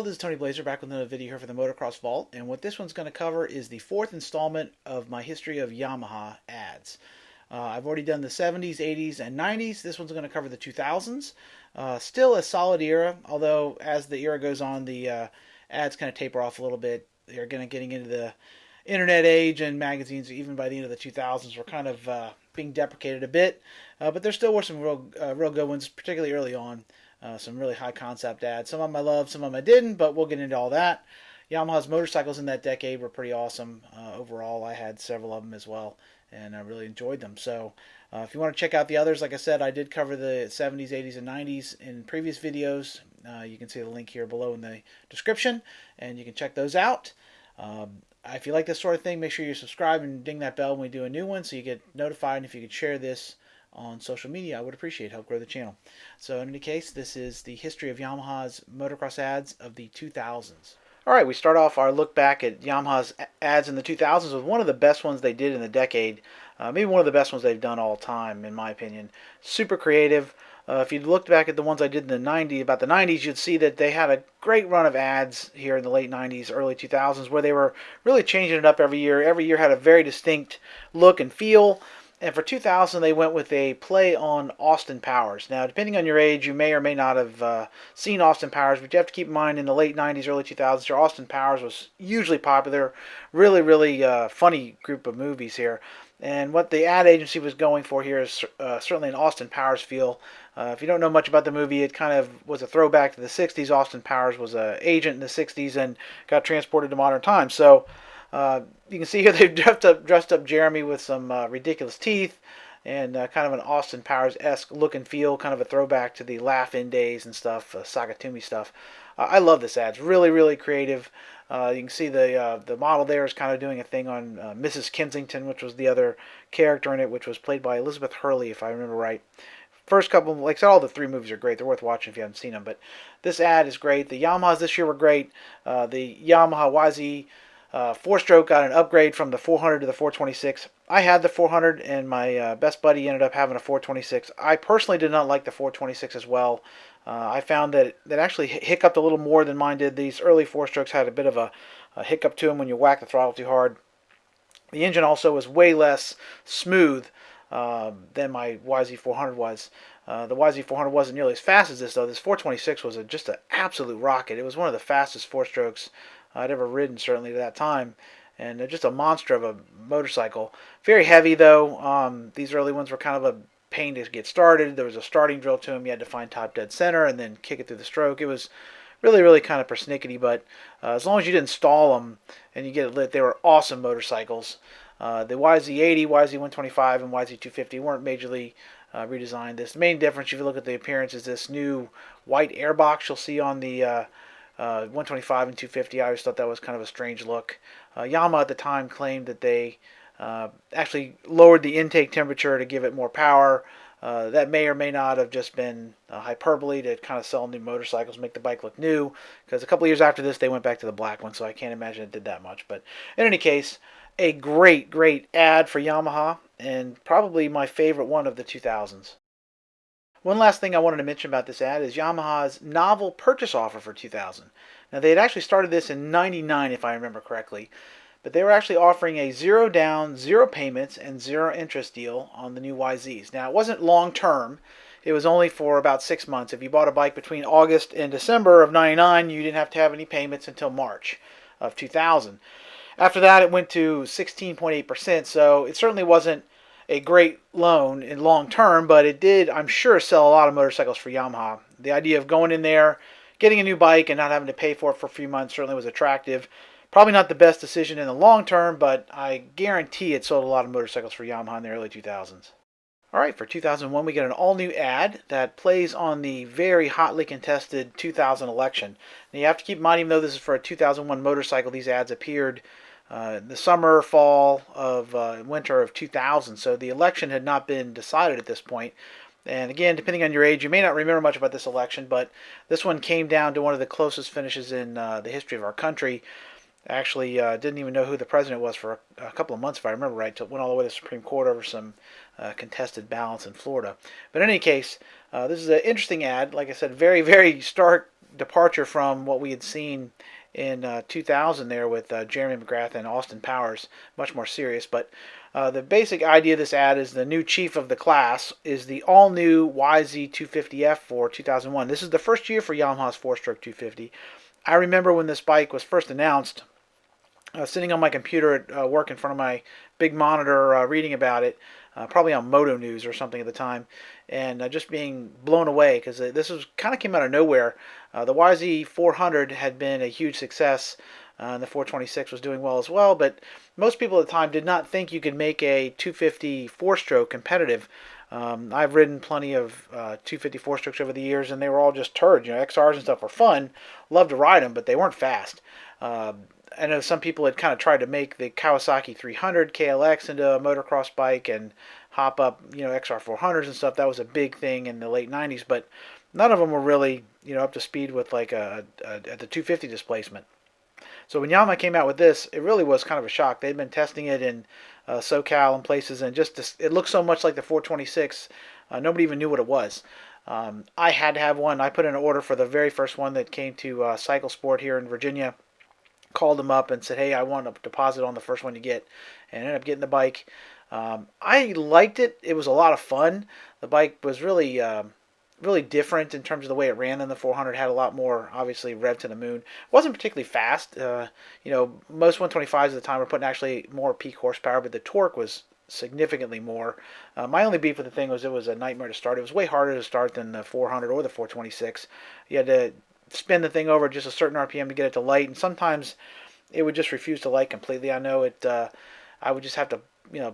Hello, this is Tony Blazer back with another video here for the Motocross Vault, and what this one's going to cover is the fourth installment of my history of Yamaha ads. I've already done the 70s, 80s, and 90s. This one's going to cover the 2000s. Still a solid era, although as the era goes on, the ads kind of taper off a little bit. They're going to getting into the internet age, and magazines, even by the end of the 2000s, were kind of being deprecated a bit. But there still were some real good ones, particularly early on. Some really high concept ads. Some of them I loved, some of them I didn't, but we'll get into all that. Yamaha's motorcycles in that decade were pretty awesome. Overall, I had several of them as well, and I really enjoyed them. So if you want to check out the others, like I said, I did cover the 70s, 80s, and 90s in previous videos. You can see the link here below in the description, and you can check those out. If you like this sort of thing, make sure you subscribe and ding that bell when we do a new one so you get notified. And if you could share this on social media, I would appreciate it. Help grow the channel. So in any case, this is the history of Yamaha's motocross ads of the 2000s. Alright, we start off our look back at Yamaha's ads in the 2000s with one of the best ones they did in the decade. Maybe one of the best ones they've done all time, in my opinion. Super creative. If you looked back at the ones I did in the 90s, about the 90s, you'd see that they had a great run of ads here in the late 90s, early 2000s, where they were really changing it up every year. Every year had a very distinct look and feel. And for 2000, they went with a play on Austin Powers. Now, depending on your age, you may or may not have seen Austin Powers, but you have to keep in mind in the late 90s, early 2000s, Austin Powers was hugely popular. Really funny group of movies here. And what the ad agency was going for here is certainly an Austin Powers feel. If you don't know much about the movie, it kind of was a throwback to the 60s. Austin Powers was an agent in the 60s and got transported to modern times. So you can see here they've dressed up Jeremy with some ridiculous teeth and kind of an Austin Powers-esque look and feel, kind of a throwback to the Laugh-In days and stuff, Sagatumi stuff. I love this ad. It's really creative. You can see the model there is kind of doing a thing on Mrs. Kensington, which was the other character in it, which was played by Elizabeth Hurley, if I remember right. First couple, like I said, all the three movies are great. They're worth watching if you haven't seen them. But this ad is great. The Yamahas this year were great. The Yamaha YZ 4-stroke got an upgrade from the 400 to the 426. I had the 400, and my best buddy ended up having a 426. I personally did not like the 426 as well. I found that actually hiccuped a little more than mine did. These early 4-strokes had a bit of a hiccup to them when you whack the throttle too hard. The engine also was way less smooth than my YZ400 was. The YZ400 wasn't nearly as fast as this, though. This 426 was just an absolute rocket. It was one of the fastest 4-strokes I'd ever ridden, certainly at that time, and just a monster of a motorcycle. Very heavy, though. These early ones were kind of a pain to get started. There was a starting drill to them. You had to find top dead center and then kick it through the stroke. It was really kind of persnickety, but as long as you didn't stall them and you get it lit, they were awesome motorcycles. The YZ80, YZ125, and YZ250 weren't majorly redesigned. The main difference, if you look at the appearance, is this new white airbox you'll see on the 125 and 250. I always thought that was kind of a strange look. Yamaha at the time claimed that they actually lowered the intake temperature to give it more power. That may or may not have just been hyperbole to kind of sell new motorcycles, make the bike look new, because a couple of years after this they went back to the black one, so I can't imagine it did that much. But in any case, a great ad for Yamaha, and probably my favorite one of the 2000s. One last thing I wanted to mention about this ad is Yamaha's novel purchase offer for 2000. Now, they had actually started this in 99, if I remember correctly, but they were actually offering a 0 down, 0 payments, and 0 interest deal on the new YZs. Now, it wasn't long term. It was only for about 6 months. If you bought a bike between August and December of 99, you didn't have to have any payments until March of 2000. After that, it went to 16.8%, so it certainly wasn't a great loan in long term, but it did, I'm sure, sell a lot of motorcycles for Yamaha. The idea of going in there, getting a new bike, and not having to pay for it for a few months certainly was attractive. Probably not the best decision in the long term, but I guarantee it sold a lot of motorcycles for Yamaha in the early 2000s. Alright, for 2001 we get an all-new ad that plays on the very hotly contested 2000 election. Now, you have to keep in mind, even though this is for a 2001 motorcycle, these ads appeared the summer, fall of winter of 2000, so the election had not been decided at this point. And again, depending on your age, you may not remember much about this election, but this one came down to one of the closest finishes in the history of our country. Actually, didn't even know who the president was for a couple of months, if I remember right, till it went all the way to the Supreme Court over some contested ballots in Florida. But in any case, this is an interesting ad. Like I said, very stark departure from what we had seen in 2000 there with Jeremy McGrath and Austin Powers, much more serious. But the basic idea of this ad is the new chief of the class is the all-new YZ250F for 2001. This is the first year for Yamaha's four-stroke 250. I remember when this bike was first announced, sitting on my computer at work in front of my big monitor reading about it, probably on Moto News or something at the time, and just being blown away because this was kind of came out of nowhere. The YZ 400 had been a huge success, and the 426 was doing well as well, but most people at the time did not think you could make a 250 four-stroke competitive. I've ridden plenty of 250 four-strokes over the years, and they were all just turds. XRs and stuff were fun, loved to ride them, but they weren't fast. I know some people had kind of tried to make the Kawasaki 300 KLX into a motocross bike and hop up, XR 400s and stuff. That was a big thing in the late 90s, but none of them were really, up to speed with like at the 250 displacement. So when Yamaha came out with this, it really was kind of a shock. They'd been testing it in SoCal and places, and it looked so much like the 426, nobody even knew what it was. I had to have one. I put in an order for the very first one that came to Cycle Sport here in Virginia. Called them up and said, hey, I want a deposit on the first one you get, and ended up getting the bike. I liked it. It was a lot of fun. The bike was really really different in terms of the way it ran than the 400. Had a lot more, obviously, rev to the moon. It wasn't particularly fast. Most 125s at the time were putting actually more peak horsepower, but the torque was significantly more. My only beef with the thing was it was a nightmare to start. It was way harder to start than the 400 or the 426. You had to spin the thing over just a certain RPM to get it to light, and sometimes it would just refuse to light completely. I know it. I would just have to,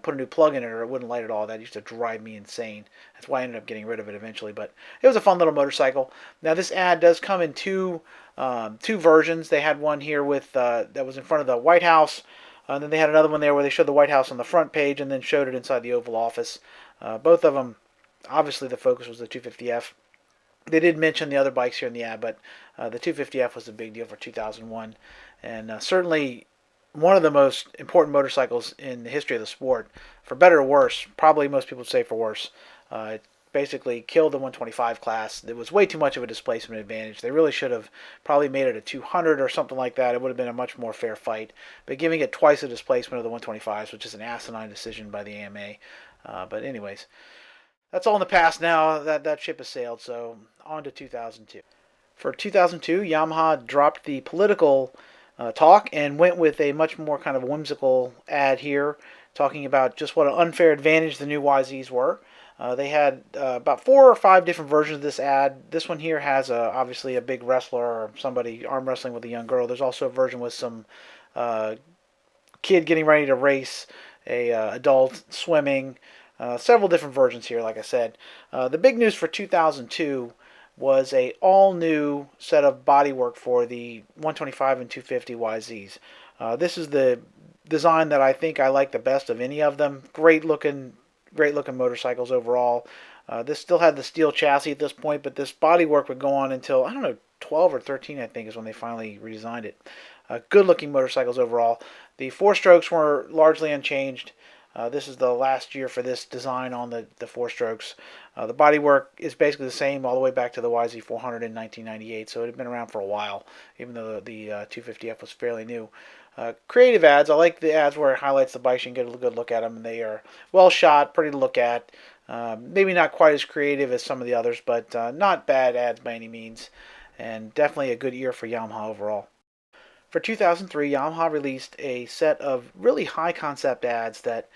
put a new plug in it, or it wouldn't light at all. That used to drive me insane. That's why I ended up getting rid of it eventually. But it was a fun little motorcycle. Now this ad does come in two versions. They had one here with that was in front of the White House, and then they had another one there where they showed the White House on the front page and then showed it inside the Oval Office. Both of them, obviously, the focus was the 250F. They did mention the other bikes here in the ad, but the 250F was a big deal for 2001, and certainly one of the most important motorcycles in the history of the sport, for better or worse. Probably most people would say for worse. It basically killed the 125 class. There was way too much of a displacement advantage. They really should have probably made it a 200 or something like that. It would have been a much more fair fight. But giving it twice the displacement of the 125s, which is an asinine decision by the AMA. But anyways, that's all in the past now. That ship has sailed, so on to 2002. For 2002, Yamaha dropped the political talk and went with a much more kind of whimsical ad here, talking about just what an unfair advantage the new YZs were. They had about 4 or 5 different versions of this ad. This one here has obviously a big wrestler or somebody arm wrestling with a young girl. There's also a version with some kid getting ready to race, a adult swimming. Several different versions here, like I said. The big news for 2002 was a all-new set of bodywork for the 125 and 250 YZs. This is the design that I think I like the best of any of them. Great looking motorcycles overall. This still had the steel chassis at this point, but this bodywork would go on until, I don't know, 12 or 13, I think, is when they finally redesigned it. Good looking motorcycles overall. The 4-strokes were largely unchanged. This is the last year for this design on the 4-strokes. The bodywork is basically the same all the way back to the YZ400 in 1998, so it had been around for a while, even though the 250F was fairly new. Creative ads. I like the ads where it highlights the bikes. You can get a good look at them, and they are well shot, pretty to look at. Maybe not quite as creative as some of the others, but not bad ads by any means, and definitely a good year for Yamaha overall. For 2003, Yamaha released a set of really high concept ads that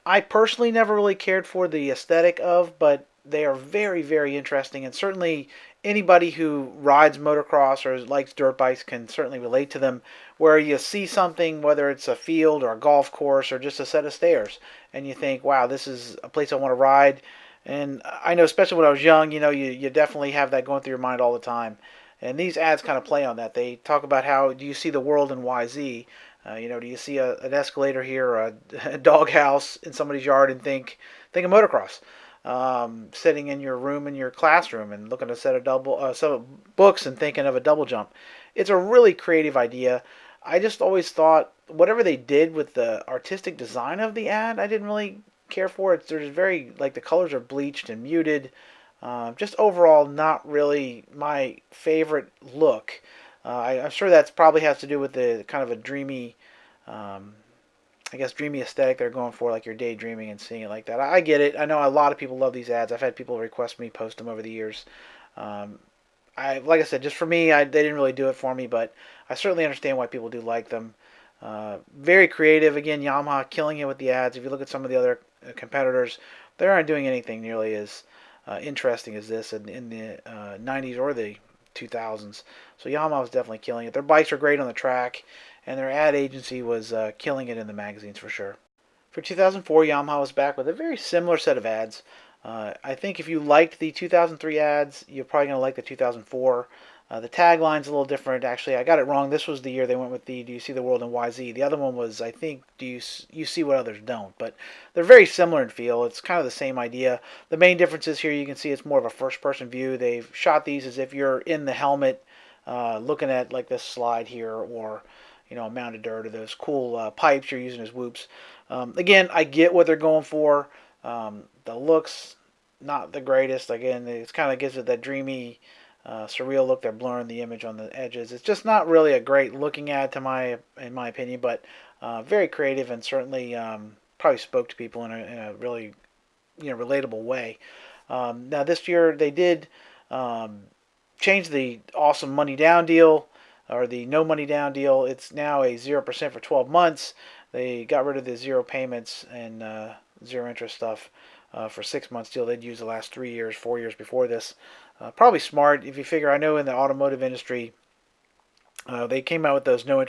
I personally never really cared for the aesthetic of, but they are very, very interesting, and certainly anybody who rides motocross or likes dirt bikes can certainly relate to them, where you see something, whether it's a field or a golf course or just a set of stairs, and you think, wow, this is a place I want to ride. And I know, especially when I was young, you definitely have that going through your mind all the time. And these ads kind of play on that. They talk about how do you see the world in YZ? Do you see an escalator here or a doghouse in somebody's yard and think of motocross? Sitting in your room in your classroom and looking at a set of books and thinking of a double jump. It's a really creative idea. I just always thought whatever they did with the artistic design of the ad, I didn't really care for it. There's very, like, the colors are bleached and muted. Just overall, not really my favorite look. I'm sure that's probably has to do with the kind of a dreamy, um, I guess, dreamy aesthetic they're going for, like you're daydreaming and seeing it like that. I get it. I know a lot of people love these ads. I've had people request me post them over the years. Um, like I said, just for me, they didn't really do it for me, but I certainly understand why people do like them. Very creative. Again, Yamaha killing it with the ads. If you look at some of the other competitors, they aren't doing anything nearly as interesting as this in the 90s or the 2000s. So Yamaha was definitely killing it. Their bikes are great on the track, and their ad agency was killing it in the magazines for sure. For 2004, Yamaha was back with a very similar set of ads. I think if you liked the 2003 ads, you're probably going to like the 2004. The tagline's a little different. Actually, I got it wrong. This was the year they went with the "Do you see the world in YZ?" The other one was, I think, "Do you see what others don't?" But they're very similar in feel. It's kind of the same idea. The main difference is here you can see it's more of a first-person view. They've shot these as if you're in the helmet, looking at like this slide here, or a mounded dirt, or those cool pipes you're using as whoops. Again, I get what they're going for. The looks not the greatest. Again, it kind of gives it that dreamy, surreal look. They're blurring the image on the edges. It's just not really a great looking ad in my opinion, but very creative and certainly probably spoke to people in a really relatable way. Now this year they did um, change the awesome money down deal or the no money down deal. It's now a 0% for 12 months. They got rid of the zero payments and zero interest stuff for 6 months deal. They'd use the last 3 years, 4 years before this. Probably smart if you figure. I know in the automotive industry, they came out with those no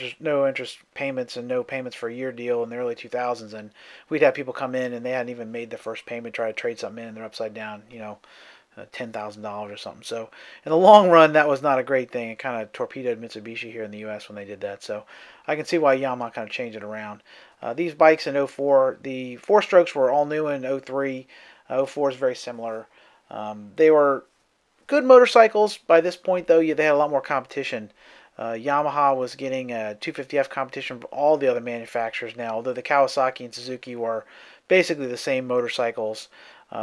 interest payments and no payments for a year deal in the early 2000s, and we'd have people come in and they hadn't even made the first payment, try to trade something in, and they're upside down, $10,000 or something. So in the long run, that was not a great thing. It kind of torpedoed Mitsubishi here in the U.S. when they did that. So I can see why Yamaha kind of changed it around. These bikes in '04, the four strokes were all new in '03. '04 is very similar. They were good motorcycles by this point, though. They had a lot more competition. Yamaha was getting a 250F competition from all the other manufacturers now, although the Kawasaki and Suzuki were basically the same motorcycles.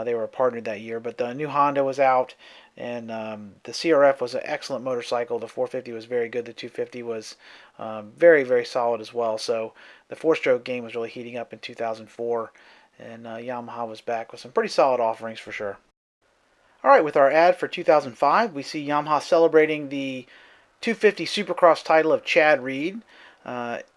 They were partnered that year, but the new Honda was out, and the CRF was an excellent motorcycle. The 450 was very good. The 250 was very, very solid as well. So the four-stroke game was really heating up in 2004, and Yamaha was back with some pretty solid offerings for sure. All right, with our ad for 2005, we see Yamaha celebrating the 250 Supercross title of Chad Reed.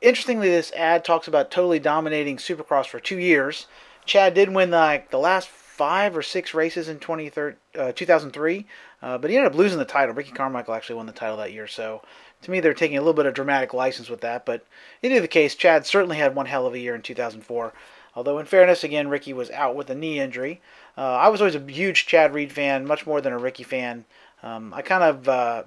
Interestingly, this ad talks about totally dominating Supercross for 2 years. Chad did win the last 5 or 6 races in 2003, but he ended up losing the title. Ricky Carmichael actually won the title that year, so to me they're taking a little bit of dramatic license with that. But in either case, Chad certainly had one hell of a year in 2004. Although in fairness, again, Ricky was out with a knee injury. I was always a huge Chad Reed fan, much more than a Ricky fan. I kind of got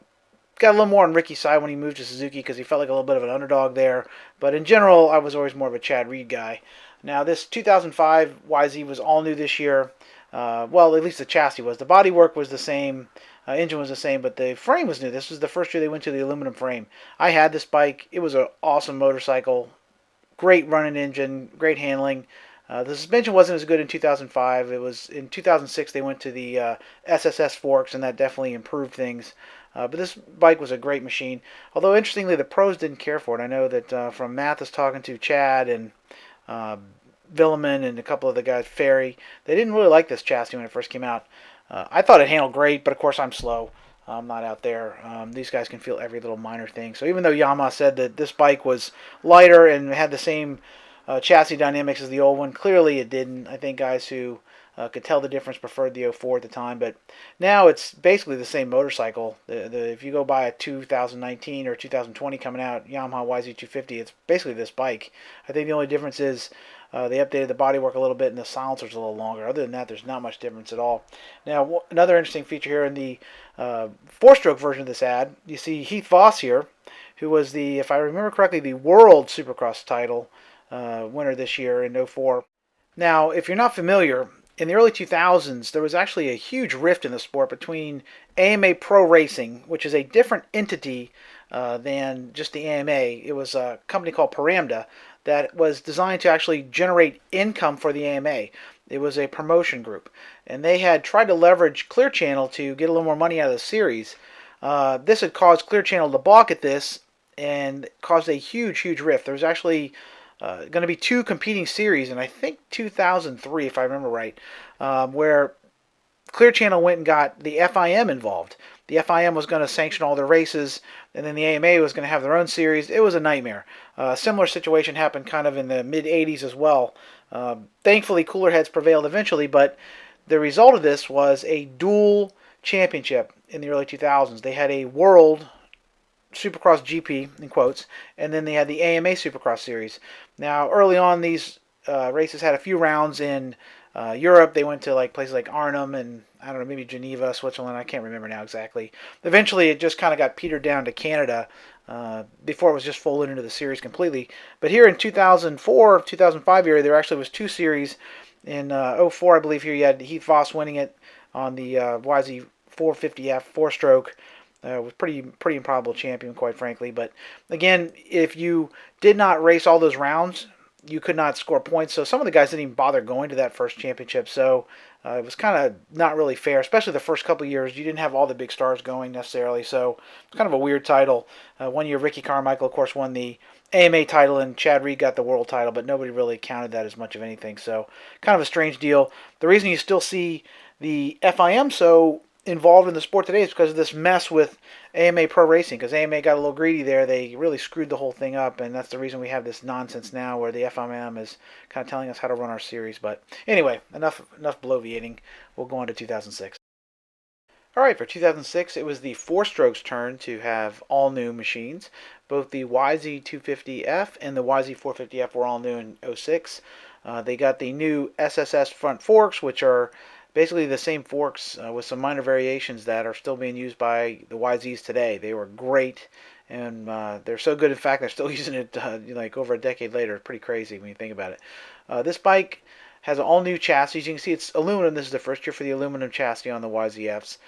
a little more on Ricky's side when he moved to Suzuki because he felt like a little bit of an underdog there. But in general, I was always more of a Chad Reed guy. Now, this 2005 YZ was all new this year. Well, at least the chassis was. The bodywork was the same, engine was the same, but the frame was new. This was the first year they went to the aluminum frame. I had this bike. It was an awesome motorcycle. Great running engine, great handling. The suspension wasn't as good in 2005. It was in 2006 they went to the SSS forks, and that definitely improved things. But this bike was a great machine. Although interestingly, the pros didn't care for it. I know that from Mathis talking to Chad and uh, Villeman and a couple of the guys, Ferry, they didn't really like this chassis when it first came out. I thought it handled great, but of course I'm slow. I'm not out there. These guys can feel every little minor thing. So even though Yamaha said that this bike was lighter and had the same chassis dynamics as the old one, clearly it didn't. I think guys who could tell the difference preferred the '04 at the time, but now it's basically the same motorcycle. If you go buy a 2019 or 2020 coming out Yamaha YZ250, it's basically this bike. I think the only difference is they updated the bodywork a little bit and the silencer's a little longer. Other than that, there's not much difference at all. Now, another interesting feature here in the four-stroke version of this ad, you see Heath Voss here, who was the, if I remember correctly, the World Supercross title winner this year in '04. Now, if you're not familiar, in the early 2000s, there was actually a huge rift in the sport between AMA Pro Racing, which is a different entity than just the AMA. It was a company called Paramda that was designed to actually generate income for the AMA. It was a promotion group, and they had tried to leverage Clear Channel to get a little more money out of the series. This had caused Clear Channel to balk at this and caused a huge rift. There was actually going to be two competing series, and I think 2003, if I remember right, where Clear Channel went and got the FIM involved. The FIM was going to sanction all their races, and then the AMA was going to have their own series. It was a nightmare. A similar situation happened kind of in the mid 80s as well. Thankfully, cooler heads prevailed eventually, but the result of this was a dual championship in the early 2000s. They had a World Supercross GP, in quotes, and then they had the AMA Supercross Series. Now, early on, these races had a few rounds in Europe. They went to like places like Arnhem and I don't know, maybe Geneva, Switzerland. I can't remember now exactly. Eventually, it just kind of got petered down to Canada before it was just folded into the series completely. But here in 2004, 2005 area, there actually was two series. In '04, I believe here you had Heath Voss winning it on the YZ 450F four-stroke. Was pretty improbable champion, quite frankly. But again, if you did not race all those rounds, you could not score points. So some of the guys didn't even bother going to that first championship. So it was kind of not really fair, especially the first couple of years. You didn't have all the big stars going necessarily. So it's kind of a weird title. One year, Ricky Carmichael, of course, won the AMA title, and Chad Reed got the world title, but nobody really counted that as much of anything. So kind of a strange deal. The reason you still see the FIM so involved in the sport today is because of this mess with AMA Pro Racing, because AMA got a little greedy there. They really screwed the whole thing up, and that's the reason we have this nonsense now where the FIM is kind of telling us how to run our series. But anyway, enough bloviating. We'll go on to 2006. All right, for 2006, it was the four-strokes turn to have all new machines. Both the YZ250F and the YZ450F were all new in '06. They got the new SSS front forks, which are basically the same forks with some minor variations that are still being used by the YZs today. They were great, and they're so good, in fact, they're still using it like over a decade later. It's pretty crazy when you think about it. This bike has an all-new chassis. As you can see, it's aluminum. This is the first year for the aluminum chassis on the YZFs,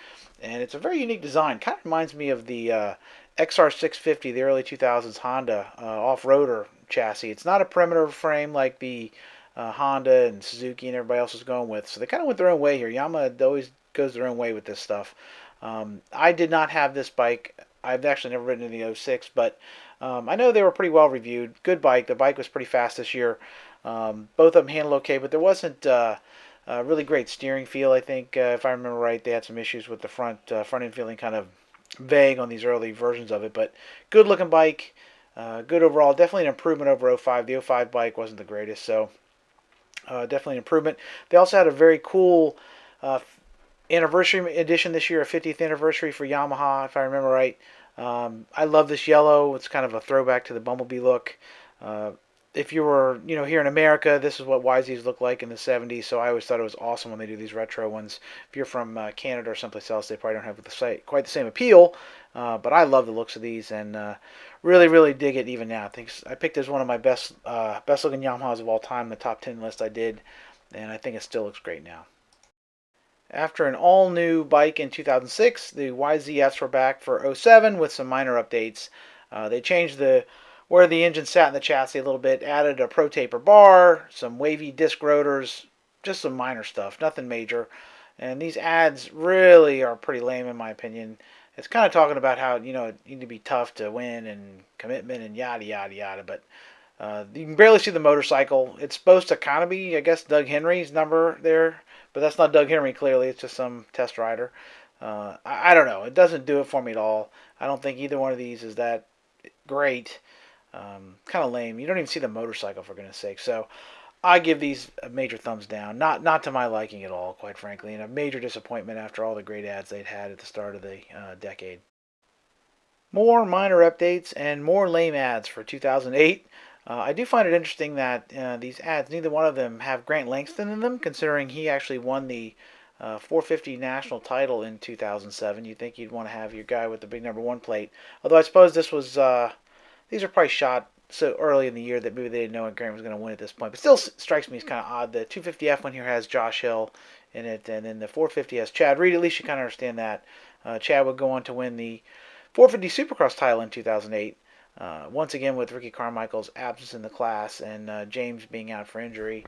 and it's a very unique design. Kind of reminds me of the XR650, the early 2000s Honda off-roader chassis. It's not a perimeter frame like the Honda and Suzuki and everybody else is going with. So they kind of went their own way here. Yamaha always goes their own way with this stuff. I did not have this bike. I've actually never ridden in the '06, but I know they were pretty well reviewed. Good bike. The bike was pretty fast this year. Both of them handled okay, but there wasn't really great steering feel. I think if I remember right, they had some issues with the front end feeling kind of vague on these early versions of it. But good looking bike. Good overall. Definitely an improvement over '05. The '05 bike wasn't the greatest, so definitely an improvement. They also had a very cool anniversary edition this year, a 50th anniversary for Yamaha, if I remember right. I love this yellow. It's kind of a throwback to the Bumblebee look. If you were, here in America, this is what YZs look like in the '70s. So I always thought it was awesome when they do these retro ones. If you're from Canada or someplace else, they probably don't have quite the same appeal. But I love the looks of these and really dig it even now. I picked it as one of my best looking Yamahas of all time. The top 10 list I did, and I think it still looks great now. After an all-new bike in 2006, the YZFs were back for '07 with some minor updates. They changed where the engine sat in the chassis a little bit, added a pro taper bar, some wavy disc rotors, just some minor stuff, nothing major. And these ads really are pretty lame in my opinion. It's kind of talking about how, you need to be tough to win and commitment and yada, yada, yada. But you can barely see the motorcycle. It's supposed to kind of be, I guess, Doug Henry's number there. But that's not Doug Henry, clearly. It's just some test rider. I don't know. It doesn't do it for me at all. I don't think either one of these is that great. Kind of lame. You don't even see the motorcycle, for goodness sake. So I give these a major thumbs down. Not to my liking at all, quite frankly, and a major disappointment after all the great ads they'd had at the start of the decade. More minor updates and more lame ads for 2008. I do find it interesting that these ads, neither one of them have Grant Langston in them, considering he actually won the 450 national title in 2007. You'd think you'd want to have your guy with the big number one plate. Although I suppose these are probably shot so early in the year that maybe they didn't know Grant was going to win at this point. But still strikes me as kind of odd. The 250F one here has Josh Hill in it, and then the 450 has Chad Reed. At least you kind of understand that. Chad would go on to win the 450 Supercross title in 2008. Once again with Ricky Carmichael's absence in the class and James being out for injury.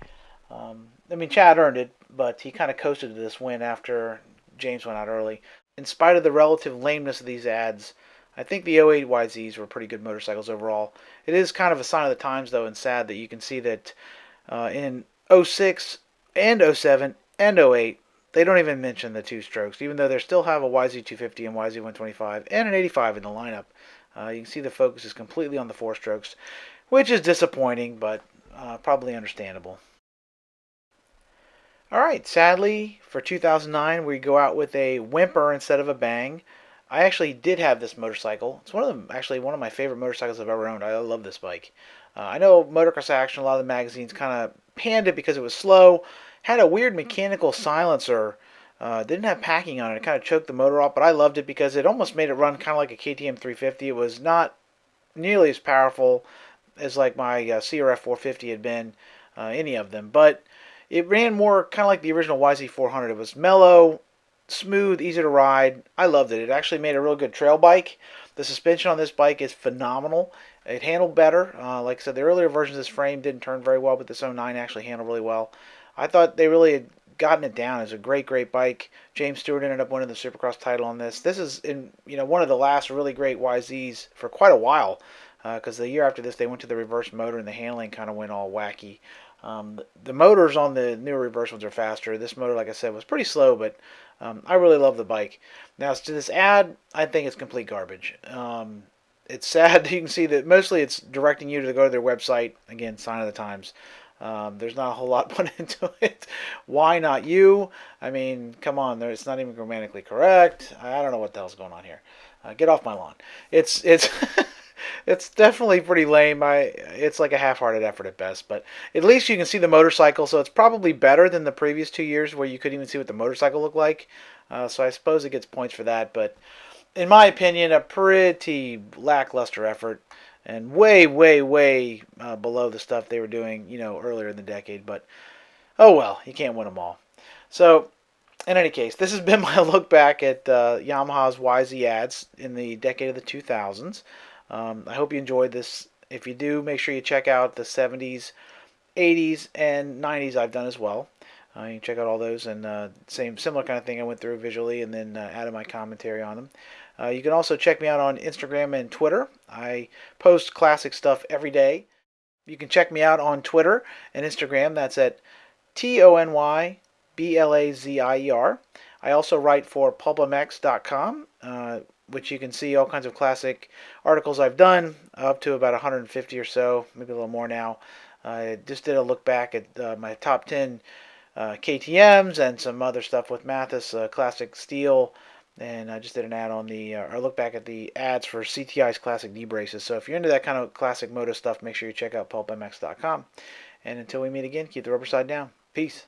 I mean, Chad earned it, but he kind of coasted to this win after James went out early. In spite of the relative lameness of these ads, I think the '08 YZs were pretty good motorcycles overall. It is kind of a sign of the times, though, and sad that you can see that in '06 and '07 and '08, they don't even mention the two strokes, even though they still have a YZ250 and YZ125 and an 85 in the lineup. You can see the focus is completely on the four strokes, which is disappointing, but probably understandable. All right, sadly for 2009, we go out with a whimper instead of a bang. I actually did have this motorcycle. It's actually one of my favorite motorcycles I've ever owned. I love this bike. I know Motocross Action, a lot of the magazines kind of panned it because it was slow, had a weird mechanical silencer, didn't have packing on it. It kind of choked the motor off, but I loved it because it almost made it run kind of like a KTM 350. It was not nearly as powerful as like my CRF 450 had been, any of them, but it ran more kind of like the original YZ400. It was mellow, smooth, easy to ride. I loved it. It actually made a real good trail bike. The suspension on this bike is phenomenal. It handled better. Like I said, the earlier versions of this frame didn't turn very well, but this '09 actually handled really well. I thought they really had gotten it down. It's a great, great bike. James Stewart ended up winning the Supercross title on this. This is one of the last really great YZs for quite a while, because the year after this they went to the reverse motor and the handling kind of went all wacky. The motors on the newer reverse ones are faster. This motor, like I said, was pretty slow, but I really love the bike. Now, to this ad, I think it's complete garbage. It's sad. You can see that mostly it's directing you to go to their website. Again, sign of the times. There's not a whole lot put into it. Why not you? I mean, come on. It's not even grammatically correct. I don't know what the hell's going on here. Get off my lawn. It's it's definitely pretty lame. It's like a half-hearted effort at best, but at least you can see the motorcycle, so it's probably better than the previous 2 years where you couldn't even see what the motorcycle looked like. So I suppose it gets points for that, but in my opinion, a pretty lackluster effort and way, way, way below the stuff they were doing, earlier in the decade. But oh well, you can't win them all. So in any case, this has been my look back at Yamaha's YZ ads in the decade of the 2000s. I hope you enjoyed this. If you do, make sure you check out the '70s, '80s, and '90s I've done as well. You can check out all those and similar kind of thing I went through visually and then added my commentary on them. You can also check me out on Instagram and Twitter. I post classic stuff every day. You can check me out on Twitter and Instagram. That's at TonyBlazier. I also write for pulpmx.com, which you can see all kinds of classic articles I've done, up to about 150 or so, maybe a little more now. I just did a look back at my top 10 KTMs and some other stuff with Mathis, classic steel, and I just did an ad on or look back at the ads for CTI's classic knee braces. So if you're into that kind of classic moto stuff, make sure you check out pulpmx.com. And until we meet again, keep the rubber side down. Peace.